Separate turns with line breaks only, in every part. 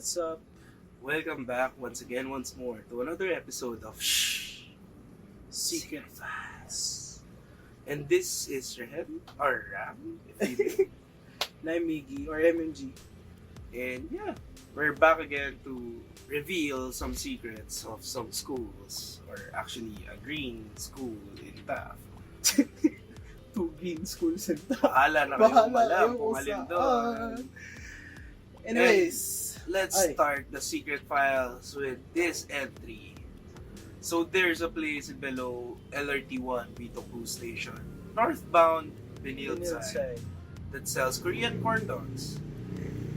What's up?
Welcome back once more to another episode of
Secret Files.
And this is Rehem, or Ram, if you
Na Miggy or MMG.
And yeah, we're back again to reveal some secrets of some schools, or actually a green school in Taft.
Two green schools and
Bahala na kayong
Bahala
alam
kayo
kung
kung
alin
saan.
doon.
Anyways,
Let's
Ay.
start the secret files with this entry. So there's a place below LRT1 Vito Cruise Station, northbound Benilde side, that sells Korean corn dogs.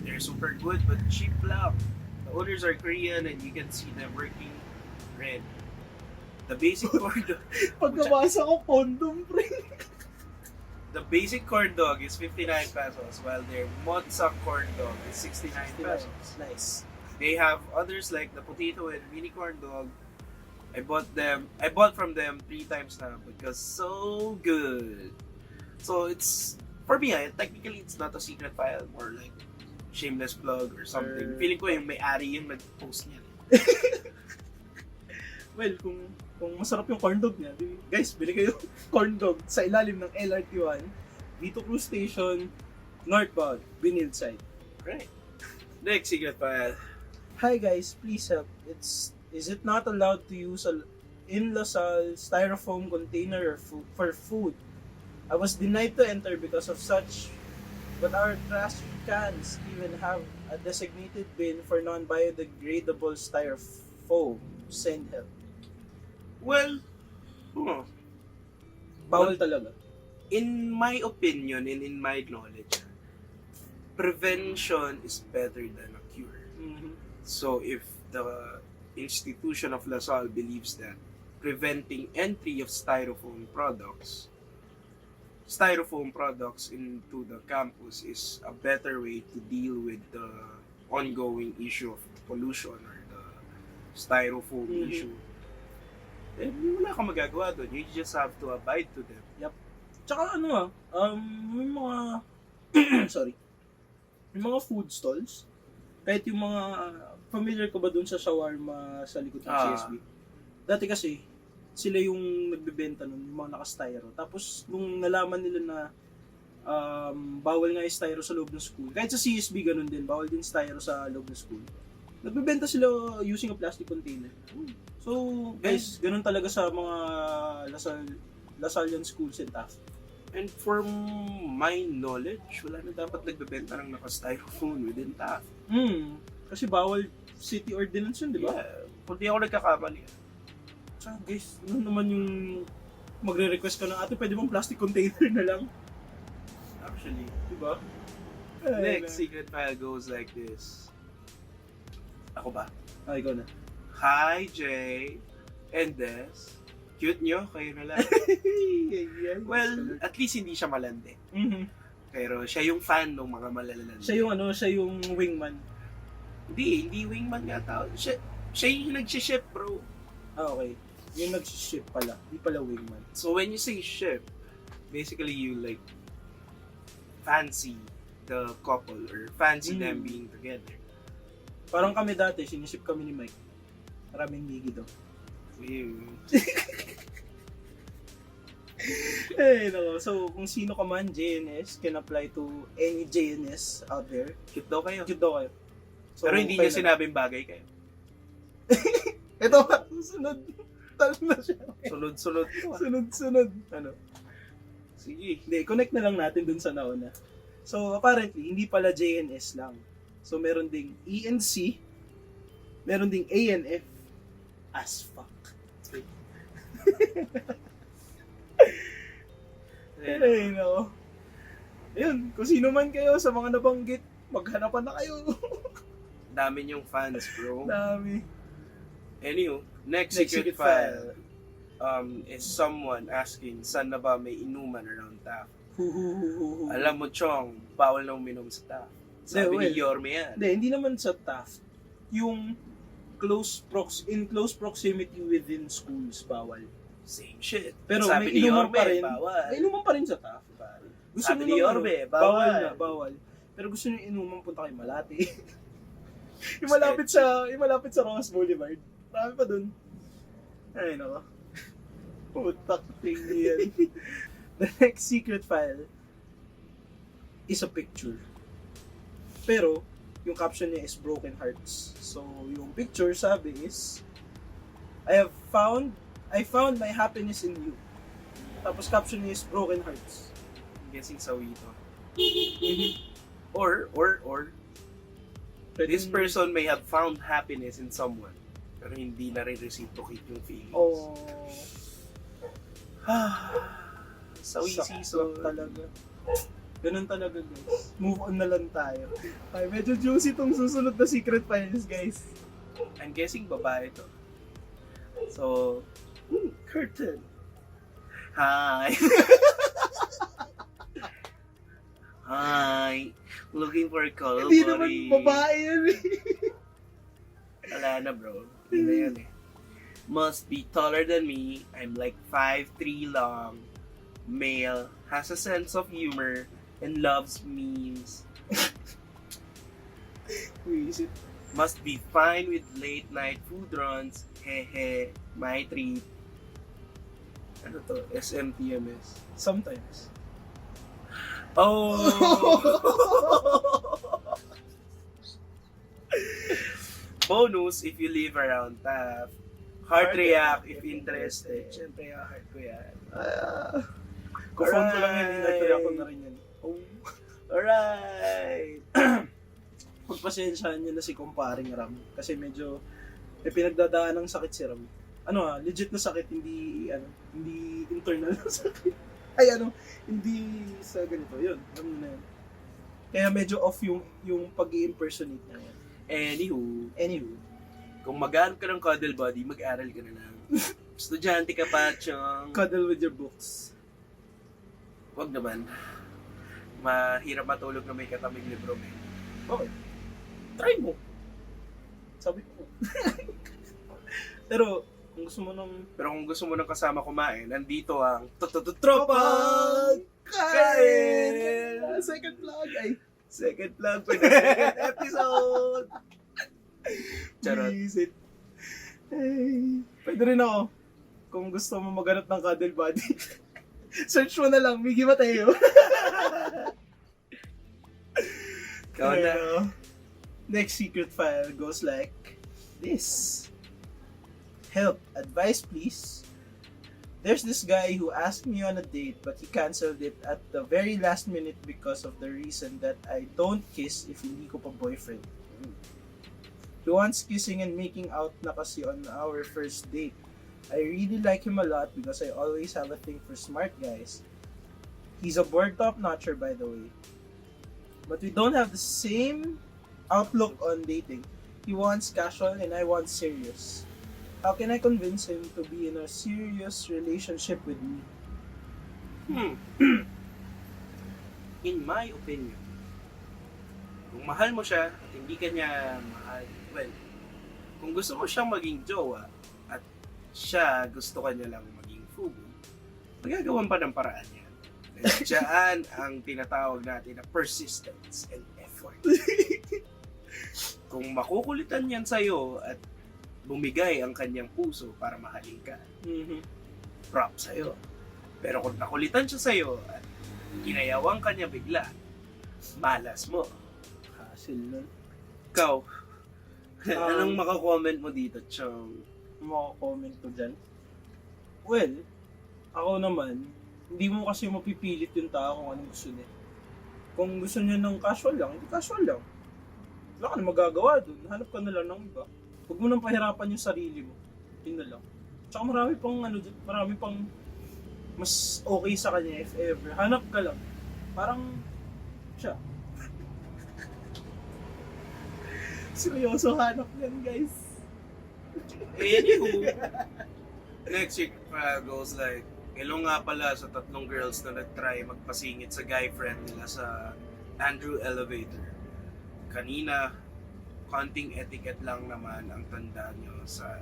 They're super good but cheap lang. The owners are Korean and you can see them working red. The basic corn dog,
pagkabasa ko condom, pre.
the basic corn dog is 59 pesos while their Mozza corn dog is 69 pesos.
Nice.
They have others like the potato and mini corn dog. I bought from them 3 times now because so good. So it's, for me, technically it's not a secret file, more like shameless plug or something. Feeling ko yung may-ari yung nag-post niya.
Well, kung masarap yung corn dog niya, guys, bili kayo corn dog sa ilalim ng LRT1, Vito Cruise Station, northbound, Benilde side.
Right. Next secret file.
Hi guys, please help. Is it not allowed to use in Lasal styrofoam container for food? I was denied to enter because of such, but our trash cans even have a designated bin for non-biodegradable styrofoam. Send help.
Well,
Bawal talaga.
in my opinion and in my knowledge, prevention is better than a cure.
Mm-hmm.
So if the institution of LaSalle believes that preventing entry of styrofoam products into the campus is a better way to deal with the ongoing issue of pollution or the styrofoam issue, then wala kang magagawa doon. You just have to abide to them.
Tsaka may mga sorry. Yung mga food stalls, kahit yung mga familiar ka ba dun sa shawarma sa likod ng CSB? Dati kasi sila yung nagbebenta nun, yung mga naka-styro. Tapos nung nalaman nila na bawal nga yung styro sa loob ng school, kahit sa CSB ganun din, bawal din styro sa loob ng school. Nagbebenta sila using a plastic container. So, guys, ganun talaga sa mga Lasallian schools in Taft.
And for my knowledge, wala na dapat nagbebenta ng naka-styrofoam within Taft.
Kasi bawal city ordinance yun, di ba?
Yeah, kung di ako nagkakamali.
Tsaka guys, ano naman yung magre-request ka ng ate, pwede bang plastic container na lang?
Actually,
Di ba?
next secret file goes like this. Ako ba?
Ikaw na.
Hi, Jay and Des. Cute nyo, kayo na lang. Well, at least hindi siya malandi. Pero siya yung fan ng mga malalandi.
Siya yung wingman.
Hindi wingman nga tao. Siya yung nag-ship, bro.
Okay. Yung nag-ship pala. Hindi pala wingman.
So when you say ship, basically you like fancy the couple or fancy them being together.
Parang kami dati, siniship kami ni Mike. Maraming Miggy daw. No. So, kung sino ka man, JNS, can apply to any JNS out there.
Cute daw kayo.
So,
pero hindi niya sinabing bagay kayo.
Ito ba? Sunod. Talo na siya.
Sunod-sunod ko.
Sunod. Ano?
Sige.
Hindi, connect na lang natin dun sa nauna. So, apparently, hindi pala JNS lang. So, meron ding ENC, meron ding ANF, as fuck. No. Ayun, kung sino man kayo sa mga nabanggit, maghanapan na kayo.
Dami niyong fans, bro.
Dami.
Anywho, next secret file is someone asking, saan na ba may inuman around Taft? Alam mo, Chong, bawal na uminom sa Taft. Sabi ni Yorme yan.
Hindi naman sa Taft. Yung in close proximity within schools, bawal.
Same shit.
Pero
sabi
may
ni
inuman
Yorme,
pa rin.
bawal.
May inuman pa rin sa Taft, pare.
Sabi ni Yorme, bawal.
Bawal. Pero gusto niyo inuman, punta kayo Malate. Yung malapit sa Ross Boulevard. Marami pa dun. Ay, nako. Putak tingin yan. The next secret file is a picture. Pero, yung caption niya is broken hearts. So, yung picture sabi is, I found my happiness in you. Tapos caption niya is broken hearts.
I'm guessing sawi ito.
Mm-hmm.
Or, this person may have found happiness in someone. Pero hindi na rin reciprocate yung feelings.
Oh.
Sawi
Sakit
season.
talaga. Ganun talaga, guys. Move on na lang tayo. Ay, medyo juicy tong susunod na secret files, guys.
I'm guessing babae to. So, curtain. Hi. Hi. Looking for a color
Hindi naman babae yan eh.
Wala na bro. Hindi na yan eh. Must be taller than me. I'm like 5'3" long. Male. Has a sense of humor. And loves memes.
Visit.
Must be fine with late night food runs. Hehe. My treat. Ano to? SMTMS.
Sometimes.
Oh! Bonus if you live around Taft. Heart react if interested. Siyempre, heart ko yan.
Kufon ko lang yan, inatry ako na rin yan. Oh.
Alright!
Pagpasensyahan nyo na si kumparing Ram. Kasi medyo may pinagdadaan ng sakit si Ram. Legit na sakit, hindi internal na sakit. Ay, hindi sa ganito. Yun, alam na yun. Kaya medyo off yung pag-i-impersonate na yan.
Anywho, kung mag-aarap ka ng cuddle buddy, mag-aral ka na lang. Estudyante ka pa, Chong.
Cuddle with your books.
Wag naman. Mahirap matulog na may katabing libro, man.
Okay. Try mo. Sabi ko. Pero, kung gusto mo ng kasama kumain, nandito ang Tropang Kain! Second vlog
Second vlog for the second episode! Charot.
Visit. Ay, pwede rin ako. Kung gusto mo maghanap ng cuddle buddy. Search mo na lang, Miggy Mateo.
Ikaw na.
Next secret file goes like this. Help, advice please. There's this guy who asked me on a date but he canceled it at the very last minute because of the reason that I don't kiss if hindi ko pa boyfriend. He wants kissing and making out na kasi on our first date. I really like him a lot because I always have a thing for smart guys. He's a board top-notcher by the way. But we don't have the same outlook on dating. He wants casual and I want serious. How can I convince him to be in a serious relationship with me?
In my opinion, kung mahal mo siya at hindi ka niya mahal, well, kung gusto mo siyang maging jowa at siya gusto ka niya lang maging fubu, magagawan pa ng paraan yan. Diyan ang tinatawag natin na persistence and effort. Kung makukulitan yan sa'yo at bumigay ang kanyang puso para mahalin ka, props sa'yo. Pero kung nakulitan siya sa'yo at ginayawang kanya bigla, malas mo.
Hassle nun.
Ikaw, anong makakomment mo dito, Chong?
Maka-comment ko dyan? Well, ako naman, hindi mo kasi mapipilit yung tao kung anong gusto niya. Kung gusto niya ng casual lang, hindi casual lang. Wala ka na magagawa dun. Hanap ka na lang ng iba. Huwag mo nang pahirapan yung sarili mo. Yun na lang. Tsaka marami pang mas okay sa kanya if ever. Hanap ka lang. Parang siya. Seryoso, hanap yan, guys.
Anywho, next week goes like, hello nga pala sa 3 girls na nag-try magpasingit sa guy friend nila sa Andrew Elevator. Kanina, konting etiquette lang naman ang tanda nyo sa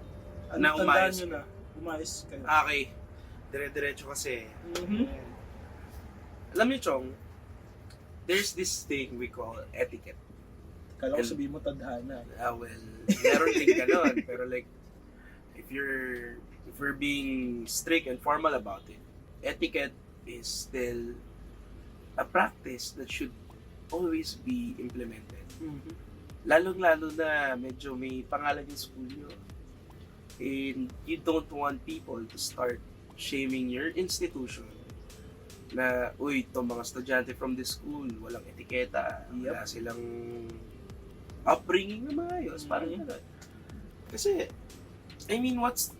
na umayos.
Nyo na? Umayos kayo.
Okay, dire-diretso kasi. Alam niyo, Chong, there's this thing we call etiquette.
Kala ko sabihin mo tadhana.
Well, meron din ganon. Pero like, if we're being strict and formal about it, etiquette is still a practice that should always be implemented.
Mm-hmm.
Lalong-lalo na medyo may pangalan yung school nyo. And you don't want people to start shaming your institution na, uy, itong mga estudyante from this school, walang etiketa, wala silang upbringing na maayos, parang gano'n. Kasi, I mean, what's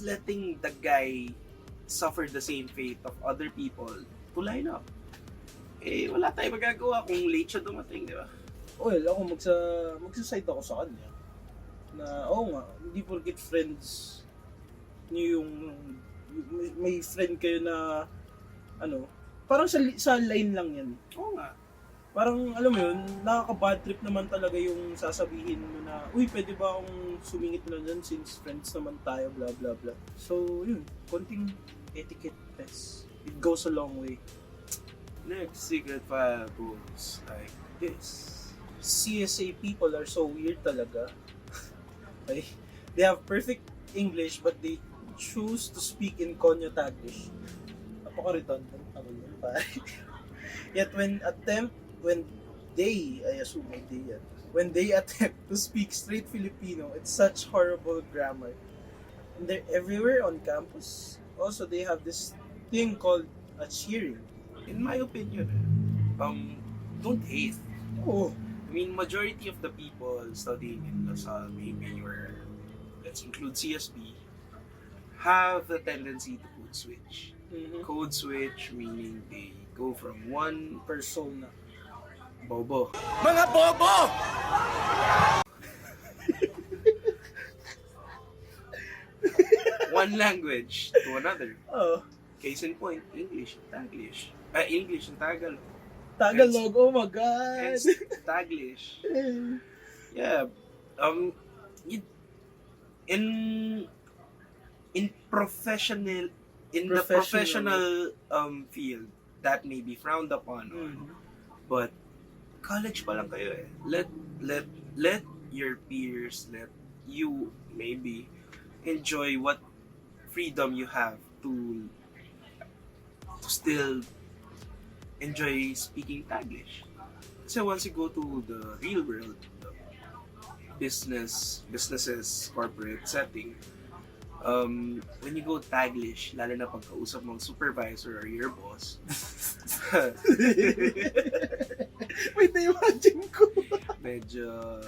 letting the guy suffer the same fate of other people to line up? Eh, wala tayong magagawa kung late siya dumating, di ba?
Well, ako magsaside ako sa kanya. Na, nga, hindi porket friends niyo yung may friend kayo na parang sa line lang yan.
Oo nga.
Parang, alam mo yun, nakaka-bad trip naman talaga yung sasabihin mo na, uy, pwede ba akong sumingit na dyan since friends naman tayo, blah, blah, blah. So, yun, konting etiquette test. It goes a long way.
Next secret file goes like this.
CSA people are so weird talaga. Okay? They have perfect English but they choose to speak in Konyo Taglish. Napaka-redundant naman yun, pare. Yet when they attempt to speak straight Filipino, it's such horrible grammar. And they're everywhere on campus. Also, they have this thing called a cheering.
In my opinion, don't hate.
Oh.
I mean, majority of the people studying in LaSalle, maybe, or let's include CSB, have the tendency to code switch.
Mm-hmm.
Code switch meaning they go from one
Persona.
bobo.
Mga bobo!
One language to another.
Oh.
Case in point, English and Taglish. English and Tagalog.
Tagalog, oh my God!
Hence, Taglish. Yeah. In professional the professional field, that may be frowned upon.
Mm-hmm.
But college pa lang kayo eh. Let your peers, let you maybe enjoy what freedom you have to still enjoy speaking Taglish. So once you go to the real world, businesses, corporate setting, when you go Taglish, lalo na pagkausap mong supervisor or your boss,
wait, na-imagine ko.
medyo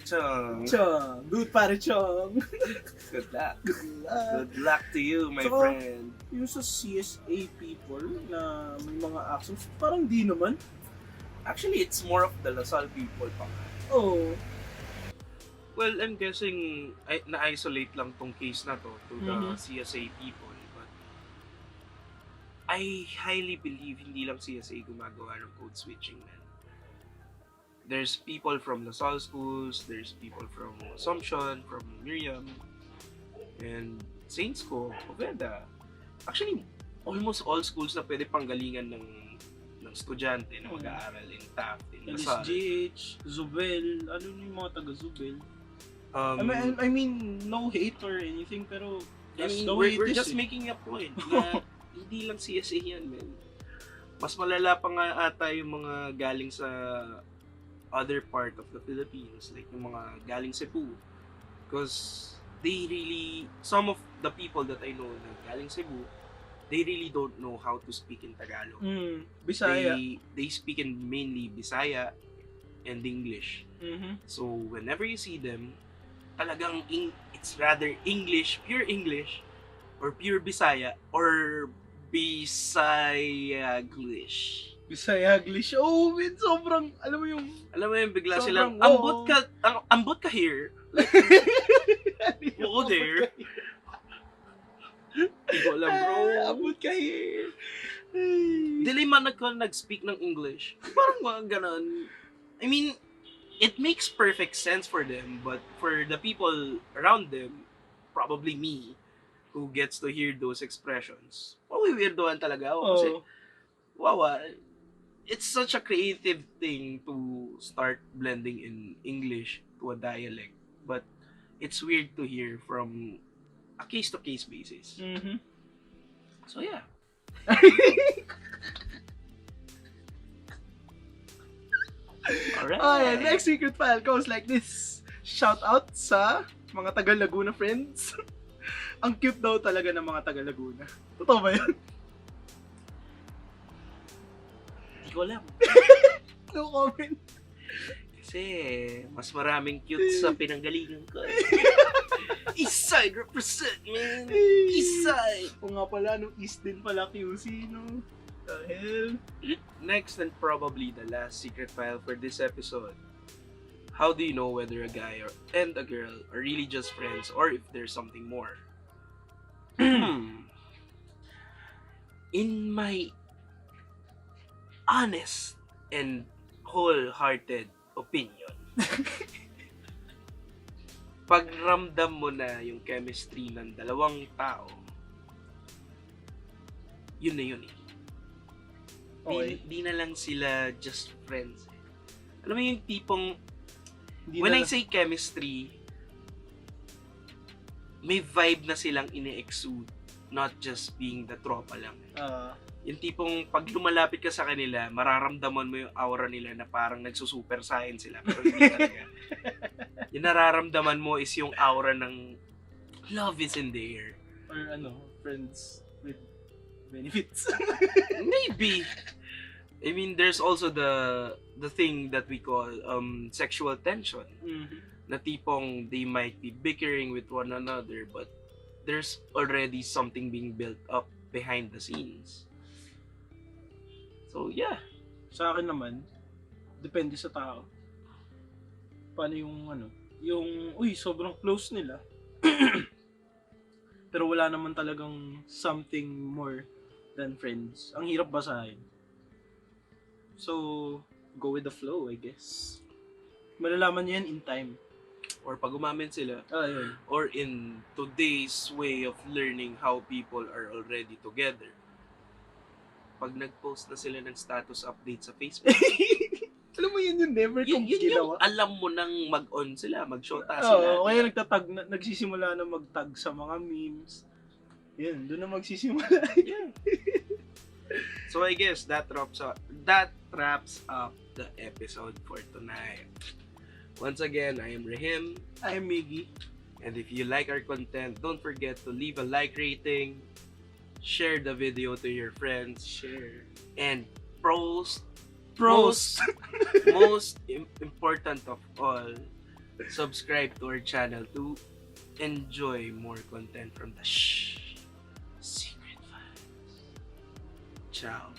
chong.
Dude, pare chong.
Good luck.
Good luck.
Good luck to you, my
So,
friend.
Yung sa CSA people na may mga accents, parang di naman.
Actually, it's more of the LaSalle people pa.
Oh.
Well, I'm guessing na-isolate lang tong case na to to the
Mhm.
CSA people. But I highly believe hindi lang CSA gumagawa ng code switching, man. There's people from LaSalle schools, there's people from Assumption, from Miriam, and Saints Co, Poveda. Actually, almost all schools na pwede panggalingan ng estudyante na mag-aaral in Taft, in LaSalle.
LSGH, Zubel, ano yung mga taga-Zubel?
Um,
I mean, no hate or anything, pero
I mean,
the way
we're
it is
just making a point na hindi lang CSA yan, man. Mas malala pa nga ata yung mga galing sa other part of the Philippines, like yung mga galing Cebu. Because some of the people that I know na galing Cebu, they really don't know how to speak in Tagalog.
Bisaya.
They speak in mainly Bisaya and English.
Mm-hmm.
So whenever you see them, talagang it's rather English, pure English, or pure Bisaya, or Bisayaglish.
Bisayaglish. Oh, man, sobrang, alam mo yung
Bigla
sobrang,
silang, ambot ka here. Like, oo there. Hindi ko alam, bro.
Abot ka here.
Dili man nag-speak ng English. Parang mga ganon. I mean, it makes perfect sense for them, but for the people around them, probably me, who gets to hear those expressions, mawiwirdoan talaga ako. Kasi wow, it's such a creative thing to start blending in English to a dialect. But it's weird to hear from a case-to-case basis.
Mm-hmm.
So yeah. Alright.
Ayan, next secret file goes like this. Shout out sa mga taga Laguna friends. Ang cute daw talaga ng mga taga Laguna. Totoo ba yun?
Hindi ko alam.
No comment.
Kasi mas maraming cute sa pinanggalingan ko. Eastside represent, man. Eastside.
O nga pala, nung East din pala QC, no? The hell?
Next and probably the last secret file for this episode. How do you know whether a guy and a girl are really just friends or if there's something more? In my honest and wholehearted opinion, pag ramdam mo na yung chemistry ng dalawang tao, yun na yun eh.
Okay.
Di na lang sila just friends. Alam mo yung tipong,
Hindi
when
na-
I say chemistry, may vibe na silang ini-exude, not just being the tropa lang. Yung tipong pag lumalapit ka sa kanila, mararamdaman mo yung aura nila na parang nagsusuper saiyan sila. Pero hindi talaga. Yung nararamdaman mo is yung aura ng love is in the air.
or friends with benefits.
Maybe. I mean, there's also the thing that we call sexual tension.
Mm-hmm.
Na tipong they might be bickering with one another but there's already something being built up behind the scenes. So, yeah.
Sa akin naman, depende sa tao. Paano yung sobrang close nila. Pero wala naman talagang something more than friends. Ang hirap basahin. So, go with the flow, I guess. Malalaman niyo yan in time.
Or pag umamin sila.
Yun.
Or in today's way of learning how people are already together. Pag nag-post na sila ng status update sa Facebook.
Alam mo yun yung never kong
yun
ginawa.
yung alam mo nang mag-on sila, mag-shota sila.
Oo, kaya nagsisimula na mag-tag sa mga memes. Yun, doon na magsisimula.
Yeah. So I guess that wraps up the episode for tonight. Once again, I am Rehem.
I'm Miggy.
And if you like our content, don't forget to leave a like rating, share the video to your friends, and most important of all, subscribe to our channel to enjoy more content from the Secret Files. Ciao.